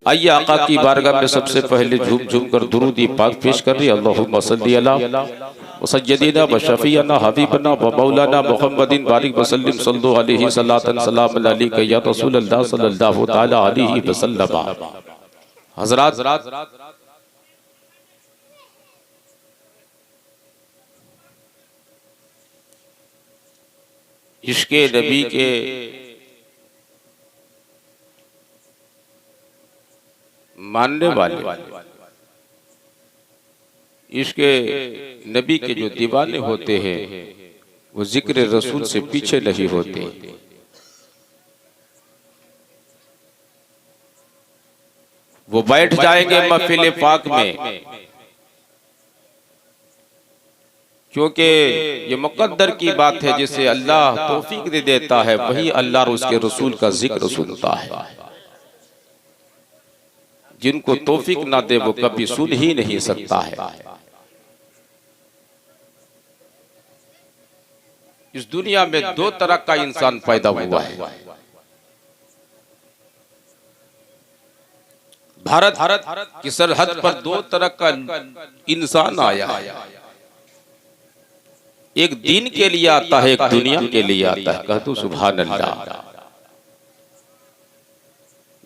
आइए आका की बारगाह में सबसे पहले झूम झूम कर दुरूदी पाक पेश कर रही है। अल्लाहुम्मा सल्ली अला सय्यदिना व शफीअना हबीबना व मौलाना मुहम्मदिन बारिक वसल्लिम सल्लल्लाहु अलैहि सल्लतन सलाम अलैका या रसूल अल्लाह सल्लल्लाहु तआला अलैहि वसल्लम। हज़रात, इश्क़े नबी के मानने वाले, इश्क़े नबी के जो दीवाने होते हैं वो जिक्र रसूल से पीछे नहीं होते। वो बैठ जाएंगे महफिल पाक में, क्योंकि ये मुकद्दर की बात है। जिसे अल्लाह तौफीक दे देता है वही अल्लाह और उसके रसूल का जिक्र सुनता है। जिनको तौफीक ना दे वो कभी सुन ही नहीं सकता है। इस दुनिया में दो तरह का इंसान पैदा हुआ है। भारत की सरहद पर दो तरह का इंसान आया है। एक दीन के लिए आता है, एक दुनिया के लिए आता है। कह दो सुभान अल्लाह।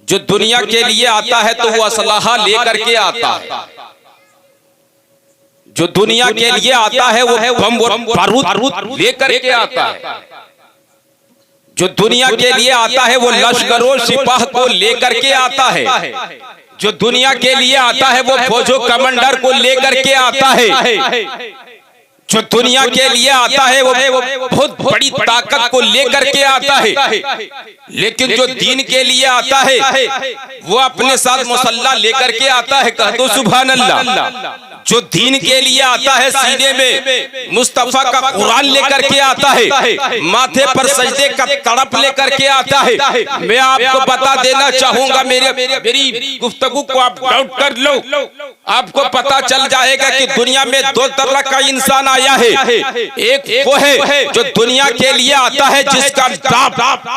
जो दुनिया के लिए आता है तो वो असलाहा लेकर के आता है। जो दुनिया के लिए आता है वो बम बारूद लेकर के आता है। जो दुनिया के लिए आता है वो लश्करों सिपाह को लेकर के आता है। जो दुनिया के लिए आता है वो फौजों कमांडर को लेकर के आता है। जो दुनिया के लिए आता है वो बहुत बड़ी ताकत को लेकर के आता है। लेकिन जो दीन के लिए आता है वो अपने साथ मुसल्ला लेकर के आता है। कह दो सुभान अल्लाह। जो दीन के लिए आता है सीने में मुस्तफा का कुरान लेकर के आता है। माथे पर सजदे का तड़प लेकर के आता है। मैं आपको बता देना चाहूंगा, मेरी गुफ्तगू को आप नोट कर लो। आपको पता चल जाएगा कि दुनिया में दो तरह का इंसान आया है। एक वो है जो दुनिया के लिए आता है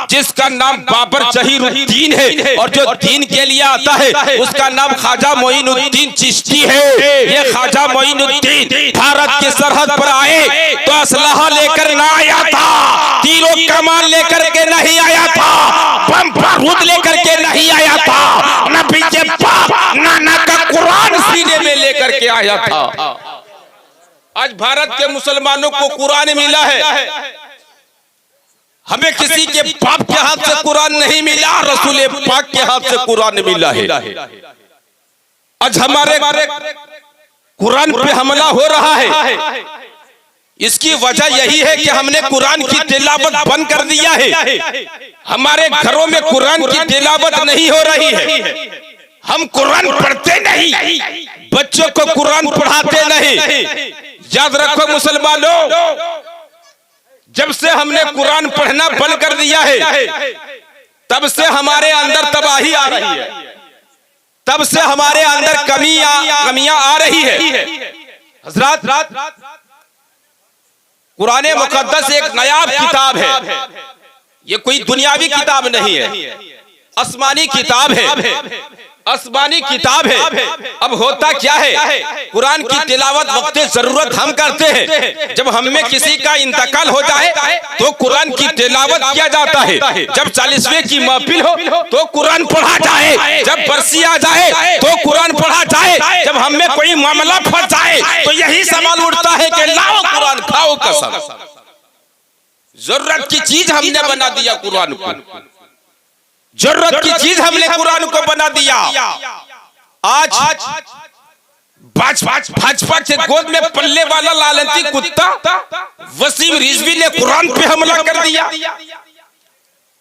जिसका नाम बाबर जहीरुद्दीन है, और जो दीन के लिए आता है उसका नाम ख्वाजा मोइनुद्दीन चिश्ती है। ये ख्वाजा मोइनुद्दीन भारत की सरहद पर आए तो असलहा लेकर ना आया था, तीरों कमान लेकर के नहीं आया था, बम बारूद लेकर के नहीं आया था, नबी के पाक नाना का कुरान सीने में लेकर के आया था। आज भारत के मुसलमानों को कुरान मिला है। हमें किसी के बाप के हाथ से कुरान नहीं मिला, रसूल पाक के हाथ से कुरान मिला है। आज हमारे कुरान पे हमला हो रहा है। इसकी वजह यही है कि हमने कुरान की तिलावत बंद कर दिया है। हमारे घरों में कुरान की तिलावत नहीं हो रही है। हम कुरान पढ़ते नहीं, बच्चों को कुरान पढ़ाते नहीं। याद रखो मुसलमानों, जब से हमने कुरान पढ़ना बंद कर दिया है तब से हमारे अंदर तबाही आ रही है, तब से हमारे अंदर कमियां आ रही है। हज़रात, कुरान मुक़द्दस एक नायाब किताब है। ये कोई दुनियावी किताब नहीं है, आसमानी किताब है। आसमानी किताब है। अब होता क्या है, कुरान की तिलावत वक्त जरूरत हम करते हैं। जब हम में किसी का इंतकाल हो जाए तो कुरान की तिलावत किया जाता है। जब 40वें की महफिल हो तो कुरान पढ़ा जाए। जब बरसी आ जाए तो कुरान पढ़ा जाए। जब हम में कोई मामला फंस जाए तो यही सवाल उठता है कि लाओ कुरान खाओ कसम। जरूरत की चीज हमने बना दिया कुरान को, जरूरत की चीज हमने कुरान को बना दिया। आज भाजपा के गोद में पल्ले वाला लालची कुत्ता वसीम रिजवी ने कुरान पे हमला कर दिया।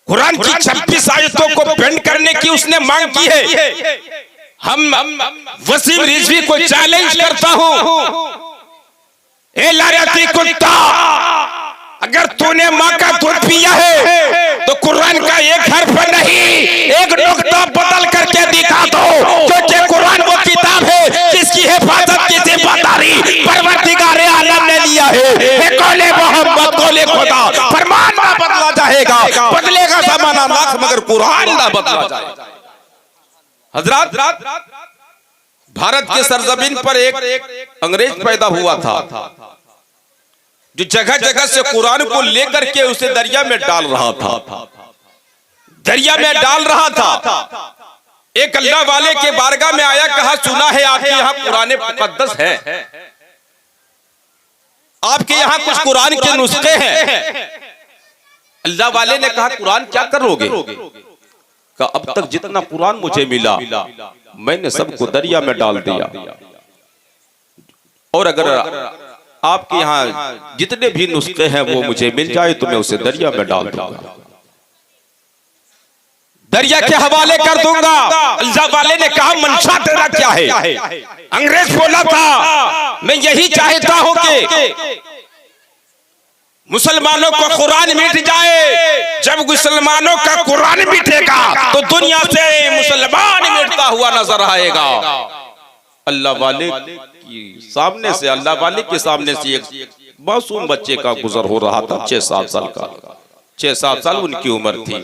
कुरान की 26 आयतों को बैन करने की उसने मांग की है। हम वसीम रिजवी को चैलेंज करता हूं, ए लालची कुत्ता, अगर तूने माँ का दूध पिया है तो कुरान का एक हर्फ नहीं, एक नुक्ता बदल करके दिखा दो, क्योंकि कुरान वो किताब है जिसकी हिफाजत की जिम्मेदारी परवरदिगार आलम ने लिया है। कौले मोहम्मद कौले खुदा, फरमान ना बदला जाएगा, बदलेगा ज़माना लाख मगर कुरान ना बदला जाएगा। हजरत, भारत के सरजमीन पर एक अंग्रेज पैदा हुआ था जो जगह जगह से कुरान को लेकर के उसे दरिया में डाल रहा था, दरिया में डाल रहा था। एक अल्लाह वाले के बारगाह में आया, कहा सुना है आपके यहाँ कुरान मुकद्दस है, आपके यहाँ कुछ कुरान के नुस्खे हैं। अल्लाह वाले ने कहा कुरान क्या करोगे? कहा अब तक जितना कुरान मुझे मिला मैंने सबको दरिया में डाल दिया, और अगर आपके यहाँ जितने भी नुस्खे हैं वो मुझे मिल जाए तो मैं उसे दरिया में डाल दूंगा, दरिया के हवाले कर दूंगा। अल्लाह वाले ने कहा मंशा तेरा क्या है? अंग्रेज बोला था मैं यही चाहता हूं कि मुसलमानों का कुरान मिट जाए। जब मुसलमानों का कुरान मिटेगा तो दुनिया से मुसलमान मिटता हुआ नजर आएगा। अल्लाह वाले की सामने से, अल्लाह वाले के सामने से एक मासूम बच्चे का गुजर हो रहा था, 6-7 साल का, 6-7 साल उनकी उम्र थी।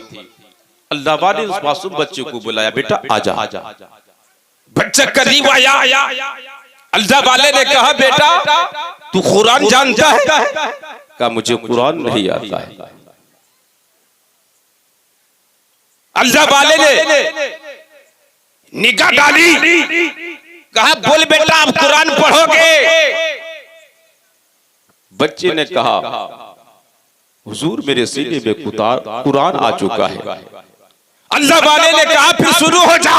अल्लाह वाले उस मासूम बच्चे को बुलाया, बेटा आजा। बच्चा करीब आया। अल्लाह वाले ने कहा बेटा तू कुरान जानता है? कहा मुझे कुरान नहीं आता है। अल्लाह वाले ने निगाह डाली, कहा बोल बेटा आप कुरान पढ़ोगे? बच्चे ने कहा हुजूर मेरे सीने में कुरान आ चुका है। अल्लाह वाले ने कहा फिर शुरू हो जा।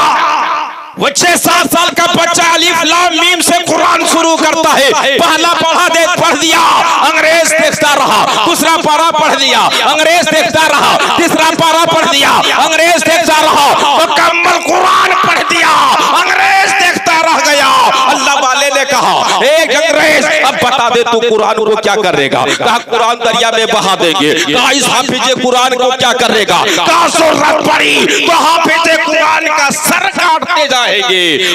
वो 6-7 साल का बच्चा अलिफ लाम मीम से कुरान शुरू करता है। पहला पढ़ दिया, अंग्रेज देखता रहा। दूसरा पारा पढ़ दिया, अंग्रेज देखता रहा। तीसरा पारा पढ़ दिया, अंग्रेज देखता रहा। मुकम्मल कुरान पढ़ दिया, अंग्रेज देखता रह गया। अल्लाह वाले ने कहा एक अंग्रेज अब बता दे तू कुरान को क्या करेगा? कहा कुरान दरिया में बहा देंगे। कहा इस हाफिज कुरान को क्या करेगा? कहा जरूरत पड़ी तो हाफिज कुरान का सर काटते जाएंगे।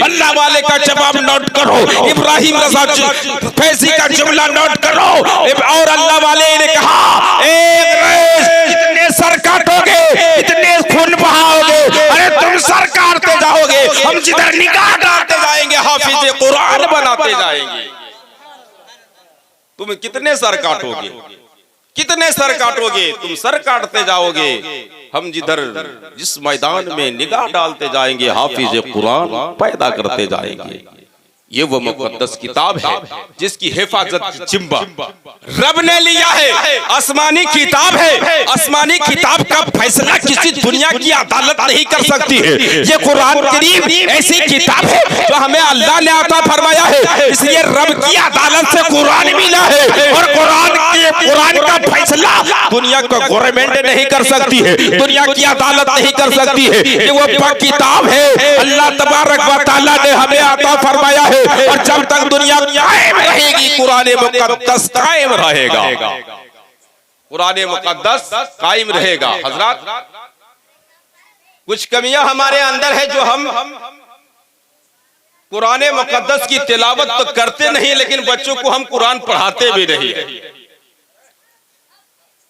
अल्लाह वाले का जवाब नोट करो, इब्राहिम रजा फैसी का जुमला नोट करो। और अल्लाह वाले ने कहा इतने सर काटोगे, इतने खून बहाओगे, अरे तुम सर काटते जाओगे, हम जिधर निगाह डालते जाएंगे हाफिज कुरान बनाते जाएंगे। तुम कितने सर काटोगे, कितने सर काटोगे? तुम सर काटते जाओगे, हम जिस मैदान में निगाह डालते जाएंगे हाफिज कुरान पैदा करते जाएंगे। ये वो मुकद्दस किताब है जिसकी हिफाजत की जिम्मा रब ने लिया है। आसमानी किताब है, आसमानी किताब का फैसला किसी दुनिया की अदालत नहीं कर सकती है। ये कुरान करीम ऐसी किताब है जो हमें अल्लाह ने अता फरमाया है, इसलिए रब की अदालत से कुरान मिला है। और कुरान का फैसला दुनिया को गवर्नमेंट नहीं कर सकती है, दुनिया की अदालत नहीं कर सकती है। ये वो किताब है अल्लाह तबारक व तआला ने हमें अता फरमाया है। और जब तक दुनिया कायम रहेगी कुरान मुकद्दस कायम रहेगा, कुरान मुकद्दस कायम रहेगा। हजरत कुछ कमियां हमारे अंदर है जो हम कुरान मुकद्दस की तिलावत तो करते नहीं, लेकिन बच्चों को हम कुरान पढ़ाते भी नहीं,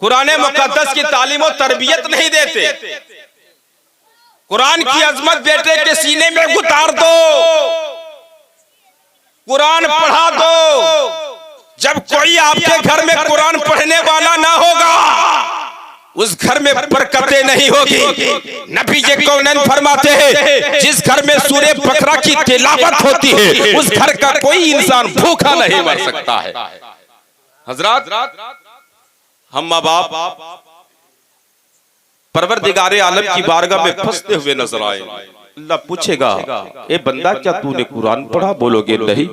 कुरान मुकद्दस की तालीम और तरबियत नहीं देते। कुरान की अजमत बेटे के सीने में उतार दो, कुरान पढ़ा दो। जब कोई आपके घर में कुरान पढ़ने वाला ना होगा उस घर में बरकतें नहीं होगी। नबी ये कौनैन फरमाते हैं जिस घर में सूरे बकरा की तिलावत होती है उस घर का कोई इंसान भूखा नहीं मर सकता है। हजरत हम माँ बाप परवरदिगारे आलम की बारगाह में फंसते हुए नजर आए। अल्लाह पूछेगा ए बंदा क्या तूने कुरान पढ़ा? बोलोगे नहीं।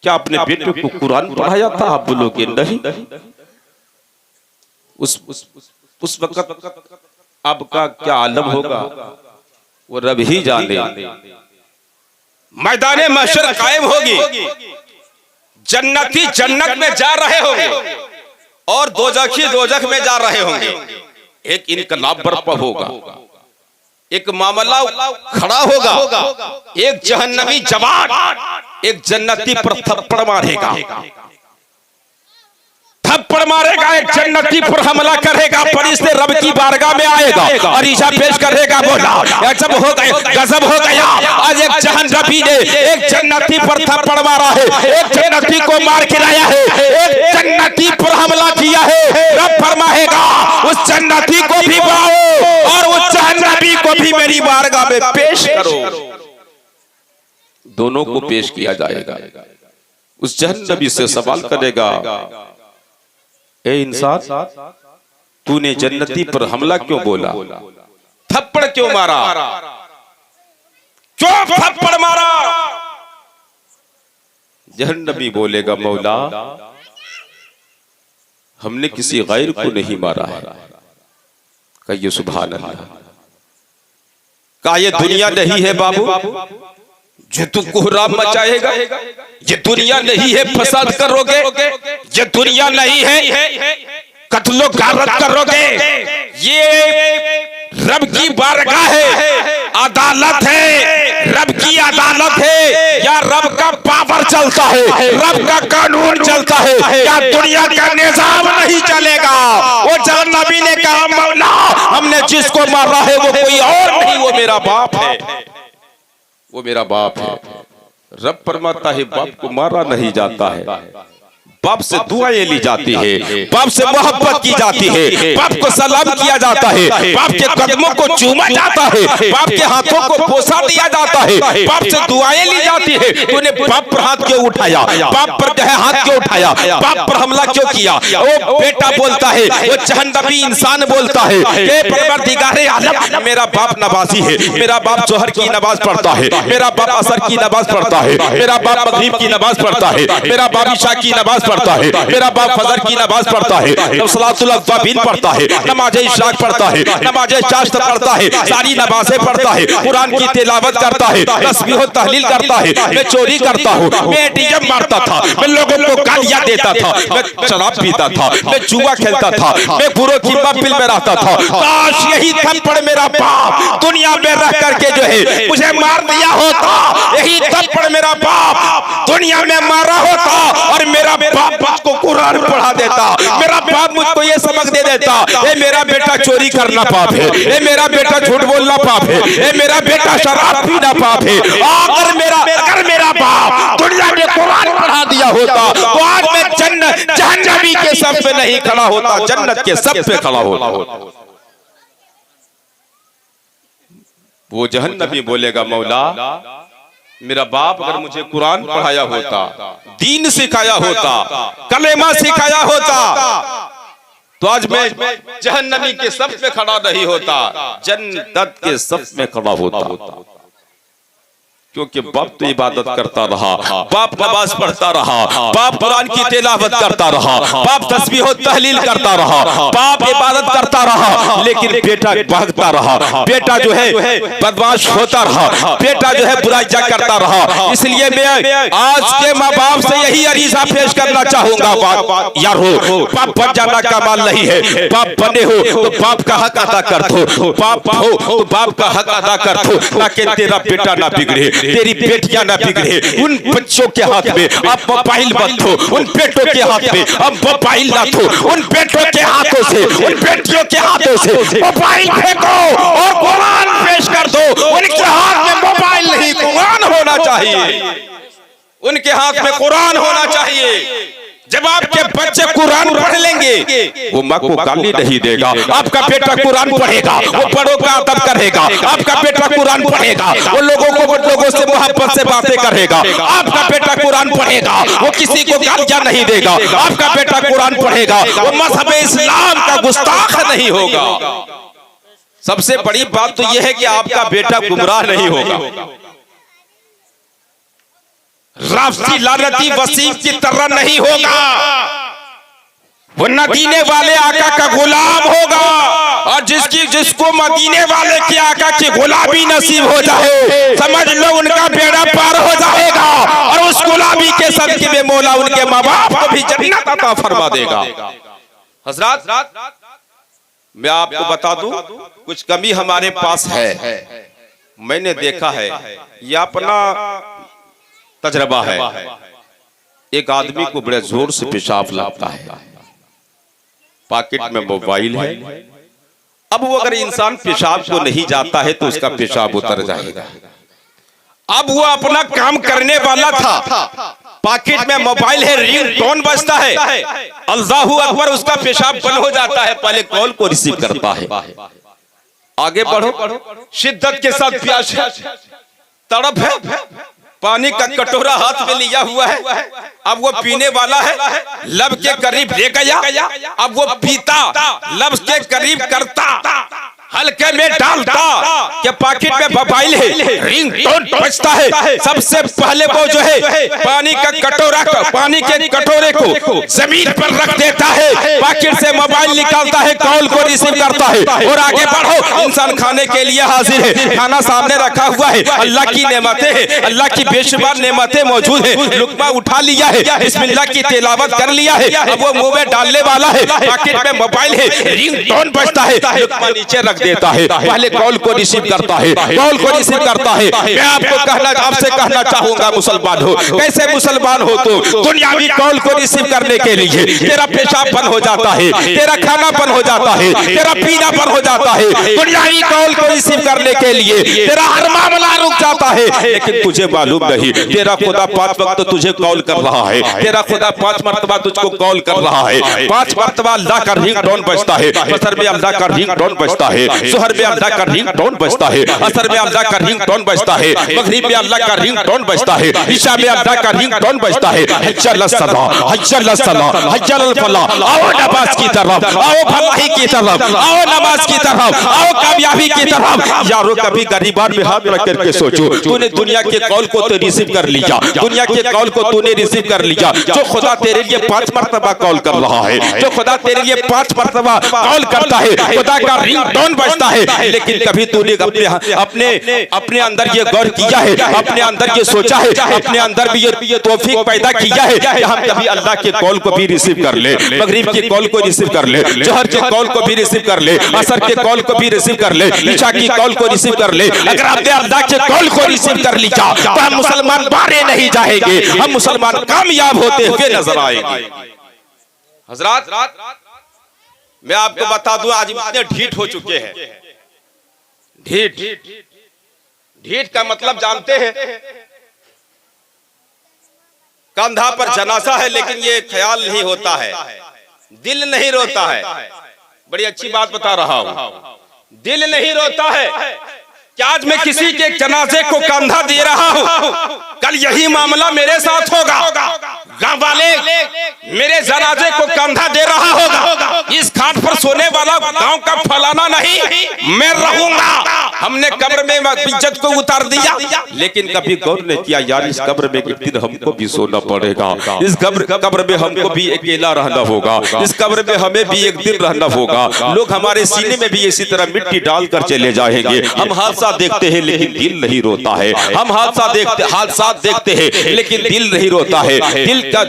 क्या अपने बेटे को कुरान पढ़ाया था? आप बोलोगे नहीं। उस वक्त आपका क्या आलम होगा वो रब ही जाने। मैदान महशर कायम होगी, जन्नती जन्नत में जा रहे होंगे और दोजखी दोजख में जा रहे होंगे। एक इनकलाब बर्पा होगा, एक मामला खड़ा होगा, एक जहन्नमी जवान एक जन्नती पर थप्पड़ मारेगा, थप्पड़ मारेगा, एक जन्नती पर हमला करेगा, फरिश्ते रब की बारगाह में आएगा और ईशा पेश करेगा, बोला गजब हो गया, गजब हो गया। आज एक जहन्नमी ने एक जन्नती पर थप्पड़ मारा है, एक जन्नती को मार गिराया है, एक जन्नती पर हमला किया है। रब फरमाएगा उस जन्नती को भी बुलाओ और उस जहन्नमी को भी मेरी बारगाह में पेश करो। दोनों को पेश किया जाएगा। उस जहन्नमी से सवाल करेगा, ए इंसान, तूने जन्नती पर हमला क्यों बोला, थप्पड़ क्यों मारा, क्यों थप्पड़ मारा? जहन्नमी बोलेगा, मौला हमने किसी गैर को नहीं मारा है। कहिए सुभान अल्लाह। का ये दुनिया नहीं है बाबू जो तू कोहराम मचाएगा, ये दुनिया नहीं है फसाद करोगे, ये दुनिया नहीं है कत्लो गारत करोगे। ये रब की बारगाह है, अदालत है, रब की अदालत है। या रब का पावर चलता है, रब का कानून चलता है, या दुनिया का निजाम नहीं चलेगा। वो जहन्नमी ने कहा, मौला हमने जिसको मारा है वो कोई और नहीं, वो मेरा बाप है, वो मेरा बाप है। रब फरमाता है बाप को मारा नहीं जाता है, बाप से दुआएं ली जाती है, बाप से मोहब्बत की जाती है, बाप को सलाम किया जाता है, बाप के कदमों को चूमा जाता है, बाप के हाथों को पोसा दिया जाता है, बाप से दुआएं ली जाती है। तूने बाप पर हाथ क्यों उठाया, बाप पर जो है हाथ क्यों उठाया, बाप पर हमला क्यों किया? वो बेटा बोलता है, वो जहन्नमी इंसान बोलता है कि परवरदिगारे आलम, मेरा बाप नमाजी है, मेरा बाप जोहर की नमाज पढ़ता है, मेरा बाप असर की नमाज पढ़ता है, मेरा बाप मगरिब की नमाज पढ़ता है, मेरा बाप इशा की नमाज पढ़ता है, मेरा बाप फजर की नमाज पढ़ता है, सलातुल अव्वाबीन पढ़ता है, नमाज इशराक पढ़ता है, नमाज चाश्त पढ़ता है, सारी नमाजें पढ़ता है, कुरान की तिलावत करता है, तस्बीह और तहलील करता है। मैं चोरी करता हूँ, मैं एटीएम मारता था, मैं लोगों को गालियां देता था, मैं शराब पीता था, मैं जुआ खेलता था, मैं बुरों की महफिल में रहता था। काश यही थप्पड़ मेरा बाप दुनिया में रह करके जो है मुझे मार दिया होता, यही थप्पड़ मेरा बाप दुनिया में मारा होता और मेरा बाप मुझको कुरान पढ़ा देता, मेरा बाप मुझको ये सबक दे देता, ये मेरा बेटा चोरी करना पाप है, ये मेरा बेटा झूठ बोलना पाप है, ये मेरा बेटा शराब पीना पाप है। अगर मेरा बाप दुनिया में कुरान पढ़ा दिया होता तो आज मैं जहन्नमी के सब पे नहीं खड़ा होता, जन्नत के सब पे खड़ा होता। वो जहन्नमी बोलेगा, मौला मेरा बाप अगर मुझे कुरान पढ़ाया होता, दीन सिखाया होता, कलेमा सिखाया होता तो आज मैं जहन्नमी के सफ में खड़ा नहीं होता, जन्नत के सफ में खड़ा होता। क्योंकि बाप तो इबादत करता रहा, बाप नमाज पढ़ता रहा, बाप कुरान की तिलावत करता रहा, बाप तस्बीह और तहलील करता रहा, बाप इबादत करता रहा, लेकिन बेटा भागता रहा, बेटा जो है बदमाश होता रहा, बेटा जो है बुराइयां करता रहा। इसलिए मैं आज के माँ बाप से यही अरीजा पेश करना चाहूंगा, यार हो बाप बन जाना कमाल नहीं है, बाप बने हो तो बाप का हक अदा कर दो, बाप हो तो बाप का हक अदा कर दो, ताकि तेरा बेटा ना बिगड़े, तेरी बेटियां ना बिगड़े। उन बच्चों के हाथ में अब मोबाइल मत दो, उन बेटों के हाथ में अब मोबाइल ना दो, उन बेटों के हाथों से, उन बेटियों के हाथों से मोबाइल फेंको और कुरान पेश कर दो। उनके हाथ में मोबाइल नहीं, कुरान होना चाहिए, उनके हाथ में कुरान होना चाहिए। जब आपके बच्चे कुरान पढ़ लेंगे वो माँ को गाली नहीं देगा, आपका बेटा कुरान पढ़ेगा, वो बड़ों का अदब करेगा, आपका बेटा कुरान पढ़ेगा, वो लोगों से मोहब्बत से बातें करेगा, आपका बेटा कुरान पढ़ेगा, वो किसी को गालियां नहीं देगा, आपका बेटा कुरान पढ़ेगा, वो मजहब इस्लाम का गुस्ताख नहीं होगा। सबसे बड़ी बात तो यह है कि आपका बेटा गुमराह नहीं होगा, राफसी लानती वसीम की तरह नहीं होगा, वो मदीने वाले आका का गुलाम होगा। और जिसको मदीने वाले के आका की गुलामी नसीब हो जाए, समझ लो उनका बेड़ा पार हो जाएगा और उस गुलामी के सदके में मौला उनके माँ बाप को भी जन्नत अता फरमा देगा। हजरत मैं आपको बता दूं, कुछ कमी हमारे पास है, मैंने देखा है, यह अपना तजर्बा है। एक आदमी को बड़े जोर से पेशाब लगता है, पॉकेट में मोबाइल है। अब वो अगर इंसान पेशाब को नहीं जाता है तो उसका पेशाब उतर जाएगा। अब वो अपना काम करने वाला था, पॉकेट में मोबाइल है, रिंगटोन बजता है, अल्लाहू अकबर, उसका पेशाब बंद हो जाता है। पहले कॉल को रिसीव करता है। आगे बढ़ो, शिद्दत के साथ प्यास है, तड़प है, पानी का कटोरा हाथ में लिया हुआ है, अब वो पीने वाला है, लब के करीब ले गया, अब वो पीता, लब के करीब करता, हल्के में डालता कि पॉकेट में मोबाइल है, रिंगटोन बजता है। सबसे पहले वो जो है पानी का कटोरा, पानी के कटोरे को जमीन पर रख देता है, पॉकेट से मोबाइल निकालता है, कॉल को रिसीव करता है और आगे बढ़ो। इंसान खाने के लिए हाजिर है, खाना सामने रखा हुआ है, अल्लाह की नेमतें हैं, अल्लाह की बेशुमार नेमतें मौजूद है, लुकमा उठा लिया है, बिस्मिल्लाह की तिलावत कर लिया है, अब वो मुंह में डालने वाला है, पॉकेट में मोबाइल है, रिंगटोन बजता है, लुकमा नीचे रख देता है, पहले कॉल को रिसीव करता है, कॉल को रिसीव करता है। मैं आपसे कहना चाहूंगा, मुसलमान हो, कैसे मुसलमान हो तो दुनियावी कॉल को रिसीव करने के लिए तेरा पेशाब बंद हो जाता है, तेरा खाना बंद हो जाता है, तेरा पीना बंद हो जाता है, दुनियावी कॉल को रिसीव करने के लिए तेरा हर मामला रुक जाता है। लेकिन तुझे मालूम नहीं, तेरा खुदा 5 वक्त तुझे कॉल कर रहा है, तेरा खुदा 5 मरतबा तुझको कॉल कर रहा है, 5 मरतबा अल्लाह का रिंगटोन बजता है, असर में अल्लाह का रिंगटोन बजता है, जोहर में अल्लाह का रिंगटोन बजता है, असर में अल्लाह का रिंगटोन बजता है, मगरिब में अल्लाह का रिंगटोन बजता है, इशा में अल्लाह का रिंगटोन बजता है। हज्जल सला, हज्जल सला, हज्जल फला, आओ नमाज की तरफ, आओ भलाई की तरफ, आओ नमाज की तरफ, आओ कामयाबी की तरफ। यारो कभी गरीबान में हाथ रख करके सोचो, तूने दुनिया के कॉल को तो रिसीव कर लिया, दुनिया के कॉल को तूने रिसीव कर लिया, जो खुदा तेरे लिए 5 मरतबा कॉल कर रहा है, जो खुदा तेरे लिए 5 मरतबा कॉल करता है, खुदा का रिंगटोन बजता है। लेकिन कभी तूने अपने अंदर ये गौर किया है, अपने अंदर ये सोचा है, अपने अंदर भी ये तौफीक पैदा किया है कि हम कभी अल्लाह के कॉल को भी रिसीव कर ले, मगरिब के कॉल को रिसीव कर ले, जोहर के कॉल को भी रिसीव कर ले, असर के कॉल को भी रिसीव कर ले, इशा की कॉल को रिसीव कर ले। अगर आपने अल्लाह के कॉल को रिसीव कर लिया तो हम मुसलमान बारे नहीं जाएंगे, हम मुसलमान कामयाब होते हुए नजर आएंगे। हजरात, मैं आपको बता दूं, आज इतने ढीठ हो चुके हैं। ढीठ का मतलब जानते हैं? कंधा पर जनाजा है लेकिन ये ख्याल नहीं होता है, दिल नहीं रोता है। बड़ी अच्छी बात बता रहा हूं, दिल नहीं रोता है कि आज मैं किसी के जनाजे को कंधा दे रहा हूं, कल यही मामला मेरे साथ होगा, गांव वाले मेरे जनाजे को कंधा दे रहा होगा, इस घाट पर सोने वाला गांव का फलाना नहीं, मैं रहूंगा। हमने कब्र में इज्जत को उतार दिया, लेकिन कभी गौर नहीं किया यार इस कब्र में एक दिन हमको भी सोना पड़ेगा, इस कब्र में हमको भी अकेला रहना होगा, इस कब्र में हमें भी एक दिन रहना होगा। लोग हमारे सीने में भी इसी तरह मिट्टी डालकर चले जाएंगे। हम हादसा देखते हैं लेकिन दिल नहीं रोता है, हम हादसा देखते हैं लेकिन दिल नहीं रोता है,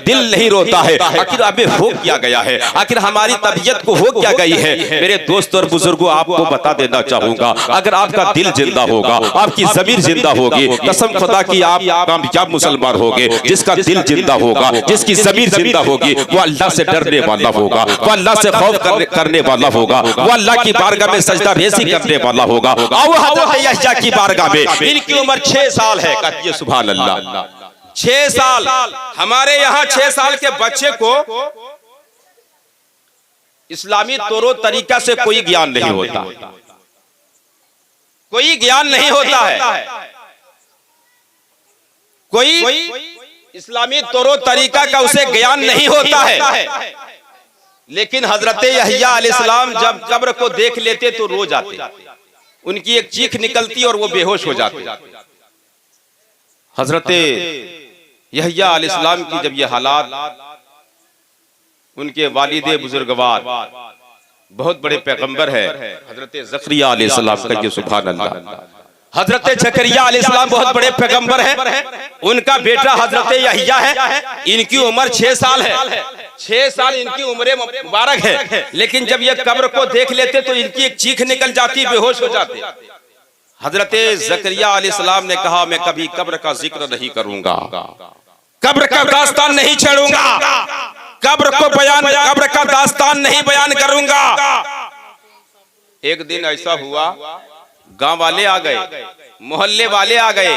दिल नहीं रोता है। आखिर हमें हो क्या गया है, आखिर हमारी तबीयत को हो क्या गई है? मेरे दोस्त और बुजुर्गों, आपको बता देना चाहूंगा, अगर आपका दिल जिंदा होगा, आपकी ज़मीर जिंदा होगी, कसम खुदा की आप कामयाब मुसलमान होंगे। जिसका दिल जिंदा होगा, जिसकी ज़मीर जिंदा होगी, वो अल्लाह से डरने वाला होगा, वो अल्लाह से खौफ करने वाला होगा, वो अल्लाह की बारगाह में सजदा रेज़ी करने वाला होगा। आओ हज़रत यहया की बारगाह में, इनकी उम्र 6 साल है, कहिए सुभान अल्लाह। 6 साल, हमारे यहाँ 6 साल के बच्चे को इस्लामी तौर तरीका से कोई ज्ञान नहीं होता, कोई ज्ञान नहीं होता है, कोई इस्लामी तौर तरीका का उसे ज्ञान नहीं होता है। लेकिन हजरत यहया अलैहिस्सलाम जब कब्र को देख लेते तो रो जाते, उनकी एक चीख निकलती और वो बेहोश हो जाते। हजरत यहया अलैहिस्सलाम की जब ये हालात, उनके वालिदे बुजुर्गवार बहुत बड़े पैगंबर है हजरत ज़करिया अलैहिस्सलाम, का ये सुभान अल्लाह। हजरत ज़करिया अलैहिस्सलाम बहुत बड़े पैगंबर हैं, उनका बेटा हजरत यहया है, इनकी उम्र 6 साल है, 6 साल इनकी उम्र मुबारक है। लेकिन जब ये कब्र को देख लेते तो इनकी एक चीख निकल जाती, बेहोश हो जाते। हजरत ज़करिया अलैहिस्सलाम ने कहा, मैं कभी कब्र का जिक्र नहीं करूंगा, कब्र का दास्तान नहीं छेड़ूंगा, कब्र को बयान, कब्र का दास्तान नहीं बयान करूंगा। एक दिन ऐसा हुआ, गांव वाले आ गए, मोहल्ले वाले आ गए,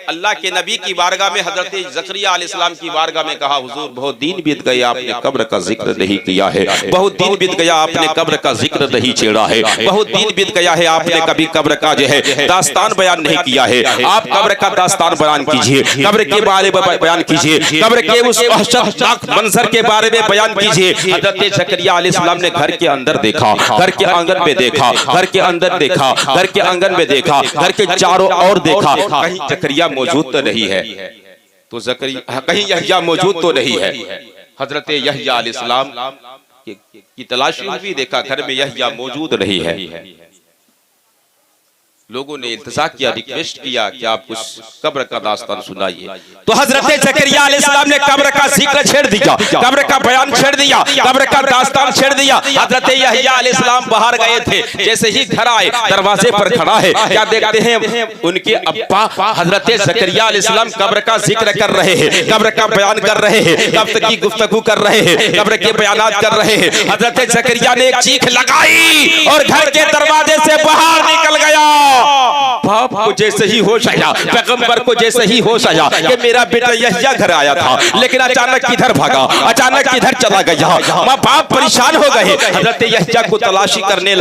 अल्लाह के नबी की बारगाह में हजरत ज़करिया अलैहिस्सलाम की बारगाह में कहा, हुजूर बहुत दिन बीत गए, आपने कब्र का जिक्र नहीं किया है, बहुत दिन बीत गया, आपने कब्र का जिक्र नहीं छेड़ा है, बहुत दिन बीत गया है, आपने कभी कब्र का जो है दास्तान बयान नहीं किया है। आप कब्र का दास्तान बयान कीजिए, कब्र के बारे में बयान कीजिए, कब्र के उस वहशतनाक मंजर के बारे में बयान कीजिए। हजरत ज़करिया अलैहिस्सलाम ने घर के अंदर देखा, घर के आंगन में देखा, घर के अंदर देखा, घर के आंगन में देखा, घर के चारों और देखा, कहीं ज़करिया मौजूद तो नहीं है, तो ज़करिया कहीं यहया मौजूद तो नहीं है। हजरत यहया अलैहिस्सलाम की तलाशी हुई, देखा घर में यहया मौजूद नहीं है। लोगों ने इल्तिजा किया, रिक्वेस्ट किया कि आप कुछ कब्र का दास्तान सुनाइए। तो हजरत ज़करिया अलैहिस्सलाम ने कब्र का जिक्र छेड़ दिया, कब्र का बयान छेड़ दिया, कब्र का दास्तान छेड़ दिया। हजरत यहया अलैहिस्सलाम बाहर गए थे, जैसे ही घर आए दरवाजे पर खड़ा है, क्या देखते हैं उनके अब्बा हजरत ज़करिया अलैहिस्सलाम कब्र का जिक्र कर रहे हैं, कब्र का बयान कर रहे हैं, कब्र की गुफ्तगू कर रहे हैं, कब्र के बयानात कर रहे हैं। हजरत ज़करिया ने एक चीख लगाई और घर के दरवाजे से बाहर निकल गया। बाप को जैसे ही होश आया, पैगंबर को जैसे ही होश आया कि मेरा बेटा यहया घर आया था, लेकिन अचानक किधर भागा, अचानक किधर चला गया, माँ बाप परेशान हो गए। हजरत यहया को तलाशी करने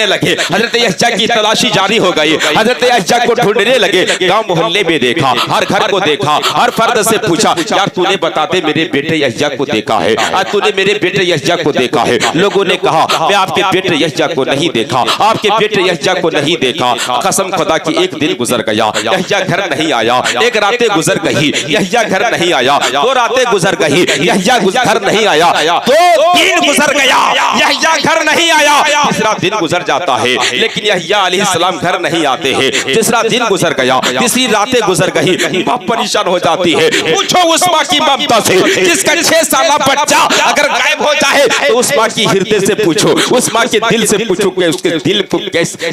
लगे, हजरत यहया की तलाशी जारी हो गई, हजरत यहया को ढूंढने लगे। गांव मोहल्ले में देखा, हर घर को देखा, हर फर्द से पूछा, यार तूने बता दे मेरे बेटे यहया को देखा है, आज तूने मेरे बेटे यहया को देखा है। लोगों ने कहा, मैं आपके बेटे यहया को नहीं देखा, आपके बेटे यहया को नहीं देखा। कसम खुदा की एक दिन गुजर गया, यहया घर नहीं आया, एक रातें गुजर गई, यहया घर नहीं आया, दो रातें गुजर गई, यहया घर नहीं आया, दो दिन गुजर गया, यहया घर नहीं आया, तीसरा दिन गुजर जाता है, लेकिन यहया अलैहिस्सलाम घर नहीं आते हैं। तीसरा दिन गुजर गया, तीसरी रातें गुजर गई, मां परेशान हो जाती है। पूछो उस मां की ममता से, जिसका 6 साल बच्चा अगर गायब हो जाए तो उस मां की हृदय से पूछो, उस मां के दिल से पूछो कि उसके दिल को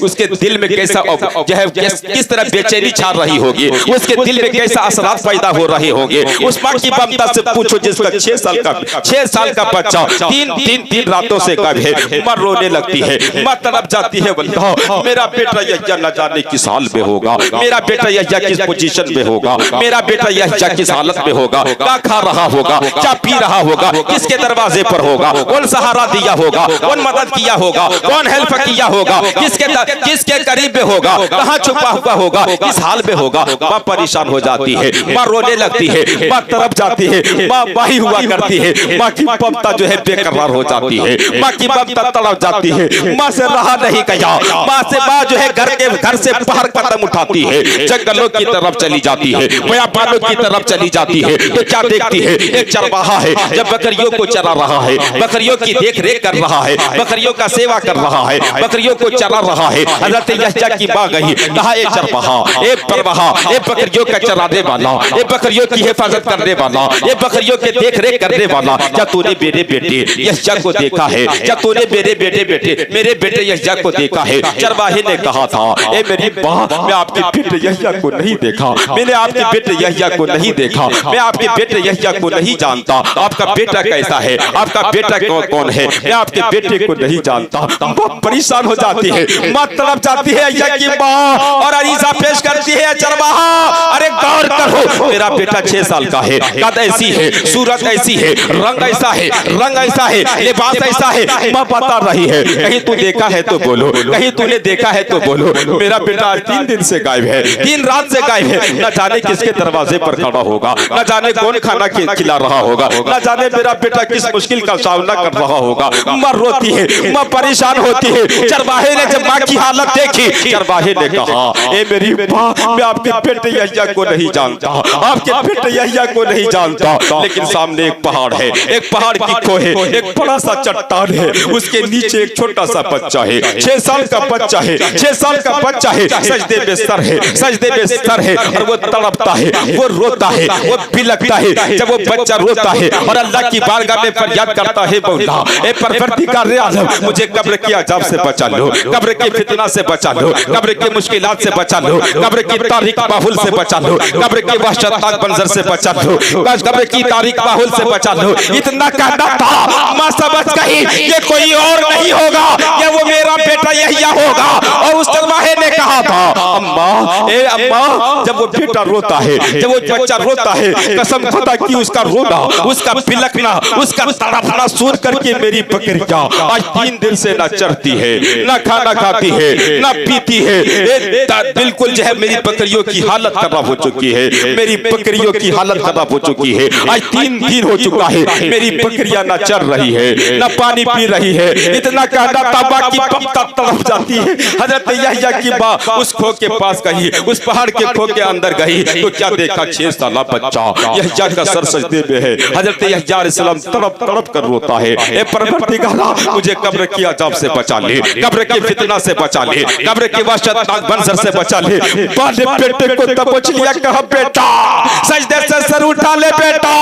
उसके दिल में कैसा जो है किस तरह बेचैनी छा रही होगी, उसके दिल में कैसा असरात पैदा हो रहे होंगे। उस मां की ममता से पूछो जिसका 6 साल का बच्चा तीन रातों से गायब है। मां रोने लगती है, मां तड़प जाती है, बोलता मेरा बेटा यहया न जाने किस हाल में होगा, मेरा बेटा यहया किस पोजीशन में होगा, मेरा बेटा यहया किस हालत में होगा, क्या खा रहा होगा, क्या पी रहा होगा, किसके दरवाजे पर होगा, कौन सहारा दिया होगा, कौन मदद किया होगा, कौन हेल्प किया होगा, किसके करीब में होगा, कहाँ छुपा हुआ होगा, किस हाल में होगा। माँ परेशान हो जाती है, माँ रोने लगती है, माँ तड़प जाती है, माँ बाही हुआ करती है, माँ की ममता जो है बेकरार हो जाती है, माँ की ममता तड़प जाती है, माँ से रहा नहीं गया, माँ जो है घर से बाहर कदम उठाती है, जंगलों की तरफ चली जाती है, बयाबानों की तरफ चली जाती है। तो क्या देखती है, एक चरवाहा है जब बकरियों को चरा रहा है, बकरियों की देख रेख कर रहा है, बकरियों का सेवा कर रहा है, बकरियों को चरा रहा है। हजरत यहया की मां गई, कहा एक चरवाहा, एक परवाहा, एक बकरियों का चराने वाला, एक बकरियों की हिफाजत करने वाला, एक बकरियों के देख रेख करने वाला, क्या तूने मेरे बेटे यहया को देखा है, क्या तूने मेरे बेटे यहया को देखा है। चरवाहे ने कहा था, ए मेरी मां, मैं आपके बेटे यहया को नहीं देखा, मैंने आपके बेटे यहया को नहीं देखा, मैं आपके बेटे यहया को नहीं जानता, आपका बेटा कैसा है, आपका बेटा कौन है, मैं आपके बेटे को नहीं जानता। बहुत परेशान हो जाती है, मां तड़प जाती है यहया की मां और अरीजा पेश करती है चरवाहा, अरे गौर करो मेरा बेटा 6 साल का है, कद ऐसी है, सूरत ऐसी है, रंग ऐसा है, लिबास ऐसा है। मां बता रही है, कहीं तू देखा है तो बोलो, कहीं तूने देखा है तो बोलो। मेरा बेटा 3 दिन से गायब है, 3 रात से गायब है, न जाने किसके दरवाजे पर खड़ा होगा, न जाने कौन खाना खिला रहा होगा, न जाने मेरा बेटा किस मुश्किल का सामना कर रहा होगा। मां रोती है, मां परेशान होती है। चरवाहे ने जब मां की हालत देखी, चरवाहे ने कहा, ए मेरी मां, मैं आपके बेटे यहया को नहीं जानता, आपके बेटे यहया को नहीं जानता, लेकिन सामने एक पहाड़ है, एक पहाड़ की खो है, एक बड़ा सा चट्टान है, उसके नीचे एक छोटा सा बच्चा है, 6 साल का बच्चा है, 6 साल का बच्चा है, सजदे में सर है, सजदे में सर है, और वो तड़पता है, वो रोता है, वो बिलखता है। जब वो बच्चा रोता है और अल्लाह की बारगाह में फरियाद करता है, मौला ए परवरदिगार आलम, मुझे कब्र की अजाब से बचा लो, कब्र के फितना से बचा लो, कब्र के मुश्किलात से बचा लो, कब्र की तारीख माहौल से बचा लो, कब्र के वहशतनाक मंजर से बचा लो, कब्र की तारीख माहौल से बचा लो। इतना कहना था, अम्मा समझ गई ये कोई और नहीं होगा, ये वो मेरा बेटा यहिया होगा। और उस तलवाहे ने कहा था, अम्मा ए अम्मा, जब वो बेटा रोता है, जब वो बच्चा रोता है, कसम खुदा की उसका रोना, उसका बिलखना, उसका तड़पना सुन करके मेरी बकरियां आज 3 दिन से ना चरती है, ना खाना खाती है, ना पीती है। बिल्कुल जो है मेरी बकरियों की हालत खराब हो चुकी है, मेरी बकरियों की हालत खराब हो चुकी है। आज 3 दिन हो चुका है, मेरी बकरियां ना चर रही है, ना पानी पी रही है। इतना कहना ताबा की पत्ता तड़प जाती है। हजरत यहया की माँ उस खो के पास गई, उस पहाड़ के खो के अंदर गई तो क्या देखा, 6 साल बच्चा यहया का सर सजदे में है। हजरत यहया अलैहिस्सलाम तड़प तड़प कर रोता है, ए परवरदिगारा मुझे कब्र की अजाब से बचा ले, कब्र के फितना से बचा ले, कब्र के वहशतनाक मंजर से बचा ले। बाले बेटे को दबोच लिया, कहा बेटा सजदे से सर उठा ले बेटा,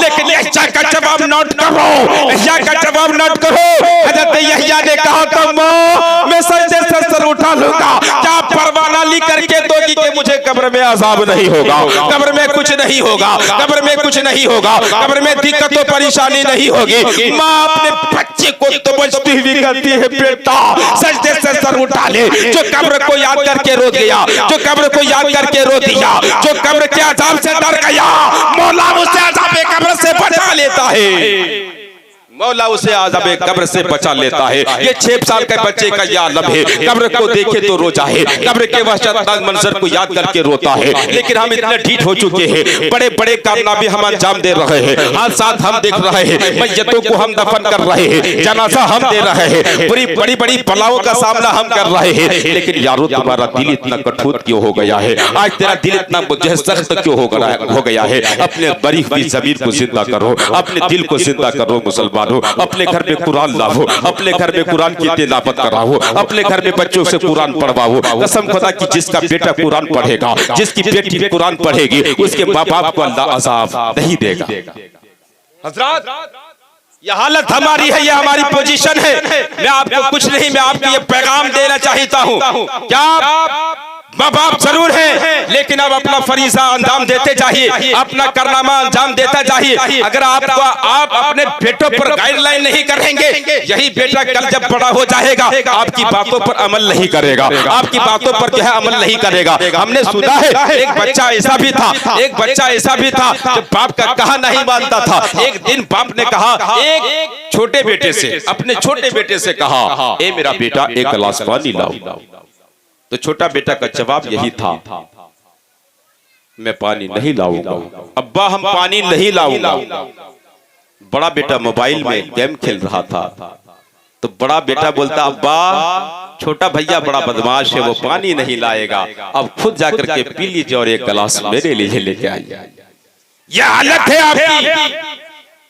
लेकिन यहया का जवाब नोट करो, यहया का जवाब नोट करो। हजरत यहया ने कहा तो माँ मैं सजदे से सर उठा लूंगा, क्या परवाना ली करके दोगी कि मुझे कब्र में अजाब नहीं होगा, कब्र में कुछ नहीं होगा, कब्र में कुछ नहीं होगा, कब्र में दिक्कत और परेशानी नहीं होगी। माँ अपने बच्चे को तो बचती हुई कहती है बेटा सजदे से सर उठा ले। जो कब्र को याद करके रो दिया, जो कब्र को याद करके रो दिया, जो कब्र के अजाब से डर गया, मौला उसे अजाब कब्र से बचा लेता है, मौला उसे आज़ाब कब्र से बचा लेता है। ये 6 साल के बच्चे का यह आलम है, कब्र को देखे तो रो जाए, कब्र के वहशतनाक मंजर को याद करके रोता है। लेकिन हम इतने ढीठ हो चुके हैं, बड़े बड़े कारनामे हम अंजाम दे रहे हैं, हाथ साथ हम देख रहे हैं, मैयतों को हम दफन कर रहे हैं, जनाजा हम दे रहे हैं, बड़ी बड़ी बलाओं का सामना हम कर रहे हैं। लेकिन यारो तुम्हारा दिल इतना कठोर क्यों हो गया है, आज तेरा दिल इतना सख्त क्यों हो गया है। अपने बरी हुई जमीर को जिंदा करो, अपने दिल को जिंदा करो मुसलमान, अपने घर में कुरान लाओ, अपने घर में कुरान की तिलावत कराओ, अपने घर में बच्चों से कुरान पढ़वाओ। कसम खुदा की जिसका बेटा कुरान पढ़ेगा, जिसकी बेटी कुरान पढ़ेगी, उसके माँ बाप को अल्लाह अज़ाब नहीं देगा। हज़रात ये हालत हमारी है, ये हमारी पोजीशन है। मैं आपको कुछ नहीं, मैं आपको ये पैगाम देना चाहता हूँ, क्या माँ बाप जरूर है, लेकिन अब अपना फरीजा अंजाम देते जाइए, अपना कारनामा अंजाम देता जाइए। अगर आप अपने बेटों पर गाइडलाइन नहीं करेंगे, यही बेटा कल जब बड़ा हो जाएगा आपकी बातों पर अमल नहीं करेगा, आपकी बातों पर जो है अमल नहीं करेगा। हमने सुना है एक बच्चा ऐसा भी था, एक बच्चा ऐसा भी था जो बाप का कहा नहीं मानता था। एक दिन बाप ने कहा एक छोटे बेटे से, अपने छोटे बेटे से कहा, ए मेरा बेटा एक गिलास पानी लाओ। तो छोटा बेटा का जवाब यही था, मैं पानी नहीं लाऊंगा अब्बा, हम पानी नहीं लाऊंगा। बड़ा बेटा मोबाइल में गेम खेल रहा था, तो बड़ा बेटा बोलता अब्बा छोटा भैया बड़ा बदमाश है, वो पानी नहीं लाएगा, अब खुद जाकर के पी लीजिए और एक गिलास मेरे लिए लेके आइए। यह हालत है आपकी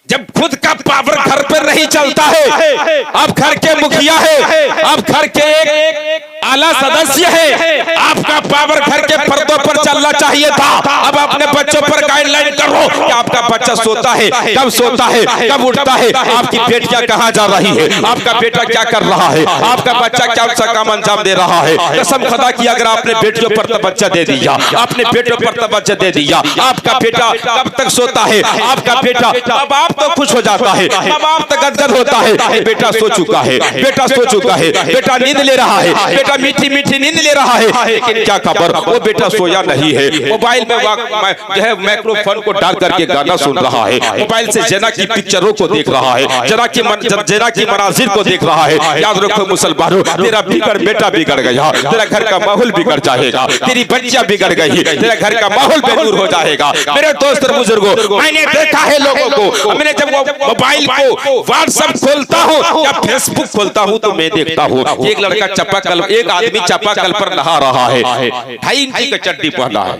जब खुद का पावर घर पर नहीं चलता है। आप घर के मुखिया है, आप घर के एक आला सदस्य है, आपका पावर घर के पर्दों पर चलना चाहिए था। अब अपने बच्चों पर गाइडलाइन करो कि आपका बच्चा सोता है, कब सोता है, कब उठता है, आपकी बेटियां कहाँ जा रही है, आपका बेटा क्या कर रहा है, आपका बच्चा क्या सा काम अंजाम दे रहा है। कसम खुदा की अगर आपने बेटियों पर तवज्जो दे दिया, अपने बेटों पर तवज्जो दे दिया, आपका बेटा कब तक सोता है, आपका बेटा अब आप तो खुश हो जाता है, अब आप तो गदगद होता है, बेटा सो चुका है, बेटा सो चुका है, बेटा नींद ले रहा है, बेटा मीठी मीठी नींद ले रहा है। लेकिन क्या खबर वो बेटा सोया नहीं है, मोबाइल में जो है माइक्रोफोन को डाल करके गाना सुन रहा है, मोबाइल से जना की पिक्चरों को देख रहा है, जना की मनाजिर को देख रहा है। याद रखो मुसलमानों, तेरा बेटा बिगड़ गया, तेरा घर का माहौल बिगड़ जाएगा, तेरी बच्चियां बिगड़ गई, तेरा घर का माहौल बेनूर हो जाएगा। मेरे दोस्त और बुजुर्गों, मैंने देखा है लोगों को, मैंने जब मोबाइल को व्हाट्सएप खोलता हूँ या फेसबुक खोलता हूँ तो मैं देखता हूँ एक लड़का एक आदमी चापाकल पर नहा रहा है, 2.5 इंची का चड्डी पहना है,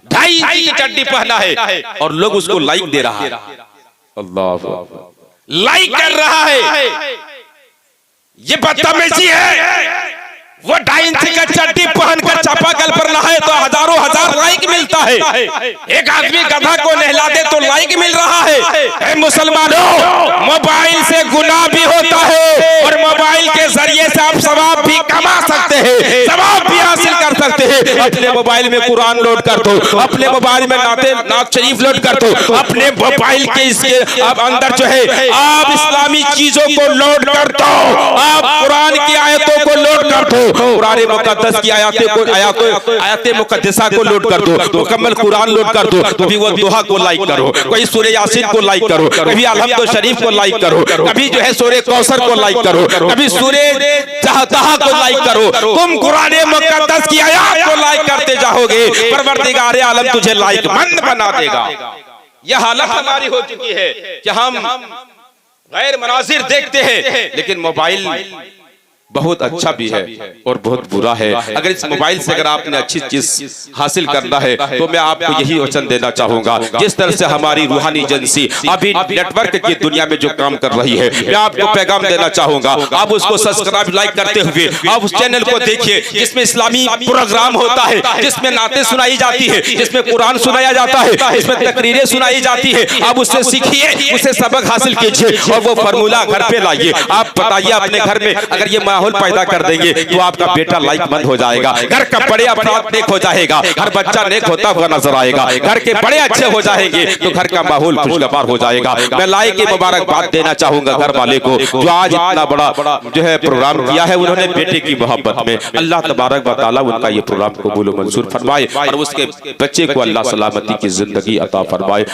2.5 इंची की चड्डी पहना है, और लोग उसको लाइक दे रहा है, अल्लाह लाइक कर रहा है। ये बदतमीजी है। वो 2.5 इंची का चड्डी पहनकर चापाकल पर नहाए तो हजारों हजार लाइक मिलता है, एक आदमी गधा को नहला दे तो लाइक मिल रहा है। मुसलमानों, मोबाइल से गुनाह भी होता है और मोबाइल के जरिए से आप सवाब भी कमा सकते हैं, सवाब भी हासिल कर अपने मोबाइल में कुरान लोड कर दो, अपने मोबाइल में नात शरीफ लोड कर दो, अपने मोबाइल के इसके अब अंदर जो है आप इस्लामी चीजों को लोड कर दो, आप कुरान की आयतों को लोड कर दो, कुरान मुकद्दस की आयत मुकद्दसा को लोड कर दो, मुकम्मल कुरान लोड कर दो, कभी वो दोहा को लाइक करो, कोई सूरह यासीन को लाइक करो, कभी अलहम्द शरीफ को लाइक करो, कभी जो है सूरह कौसर को लाइक करो, कभी सूरह तहा को लाइक करो। तुम कुरान मुकद्दस की आयत को लाइक करते जाओगे, परवरदिगार आलम तुझे लाइक मंद बना देगा। यह हालत हमारी हो चुकी है कि हम गैर मनाजिर देखते हैं, लेकिन मोबाइल बहुत अच्छा भी है और बहुत बुरा है। अगर इस मोबाइल से अगर आपने अच्छी चीज हासिल करना है तो मैं आपको यही वचन देना चाहूंगा, जिस तरह से हमारी रूहानी एजेंसी अभी नेटवर्क की दुनिया में जो काम कर रही है, मैं आपको पैगाम देना चाहूंगा, आप उसको सब्सक्राइब लाइक करते हुए आप उस चैनल को देखिए जिसमें इस्लामी प्रोग्राम होता है, जिसमें नाते सुनाई जाती है, जिसमें कुरान सुनाया जाता है, जिसमें तकरीरें सुनाई जाती है। आप उससे सीखिए, उससे सबक हासिल कीजिए और वो फार्मूला घर पे लाइए। आप बताइए अपने घर में अगर ये माहौल पैदा कर देंगे तो आपका बेटा लाइकमंद हो जाएगा, घर का बड़े अफराद नेक हो जाएगा, हर बच्चा नेक होता हुआ नजर आएगा, घर के बड़े अच्छे हो जाएंगे तो घर का माहौल खुशगवार हो जाएगा। मैं लाइक की मुबारकबाद देना चाहूंगा घर वाले को जो आज इतना बड़ा जो है प्रोग्राम किया है, उन्होंने बेटे की मोहब्बत में। अल्लाह तबारक व तआला उनका ये प्रोग्राम कबूल व मंजूर फरमाए और उसके बच्चे को अल्लाह सलामती की जिंदगी अता फरमाए।